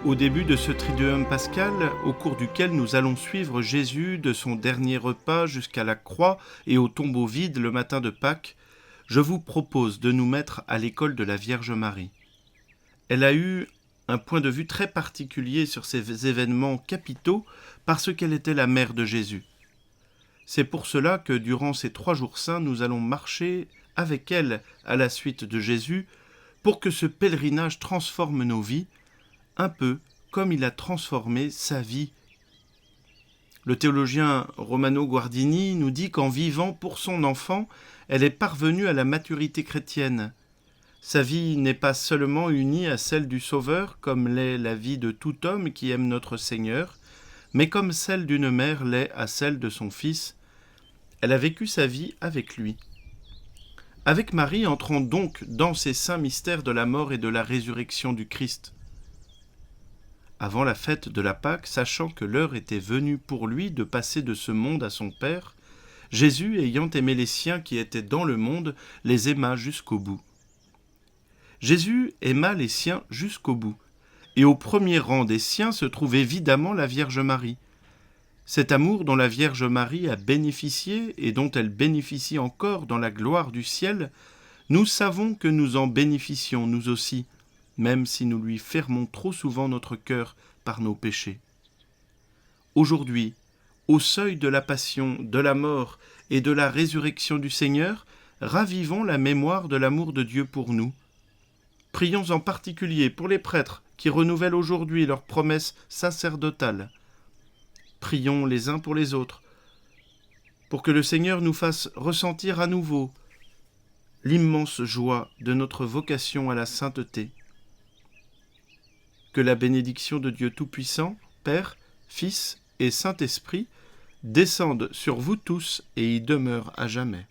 Au début de ce Triduum pascal, au cours duquel nous allons suivre Jésus de son dernier repas jusqu'à la croix et au tombeau vide le matin de Pâques, je vous propose de nous mettre à l'école de la Vierge Marie. Elle a eu un point de vue très particulier sur ces événements capitaux parce qu'elle était la mère de Jésus. C'est pour cela que durant ces 3 jours saints, nous allons marcher avec elle à la suite de Jésus pour que ce pèlerinage transforme nos vies, un peu comme il a transformé sa vie. Le théologien Romano Guardini nous dit qu'en vivant pour son enfant, elle est parvenue à la maturité chrétienne. Sa vie n'est pas seulement unie à celle du Sauveur, comme l'est la vie de tout homme qui aime notre Seigneur, mais comme celle d'une mère l'est à celle de son Fils. Elle a vécu sa vie avec lui. Avec Marie, entrons donc dans ces saints mystères de la mort et de la résurrection du Christ. Avant la fête de la Pâque, sachant que l'heure était venue pour lui de passer de ce monde à son Père, Jésus, ayant aimé les siens qui étaient dans le monde, les aima jusqu'au bout. Jésus aima les siens jusqu'au bout, et au premier rang des siens se trouve évidemment la Vierge Marie. Cet amour dont la Vierge Marie a bénéficié et dont elle bénéficie encore dans la gloire du ciel, nous savons que nous en bénéficions nous aussi, même si nous lui fermons trop souvent notre cœur par nos péchés. Aujourd'hui, au seuil de la passion, de la mort et de la résurrection du Seigneur, ravivons la mémoire de l'amour de Dieu pour nous. Prions en particulier pour les prêtres qui renouvellent aujourd'hui leurs promesses sacerdotales. Prions les uns pour les autres, pour que le Seigneur nous fasse ressentir à nouveau l'immense joie de notre vocation à la sainteté. Que la bénédiction de Dieu Tout-Puissant, Père, Fils et Saint-Esprit, descende sur vous tous et y demeure à jamais.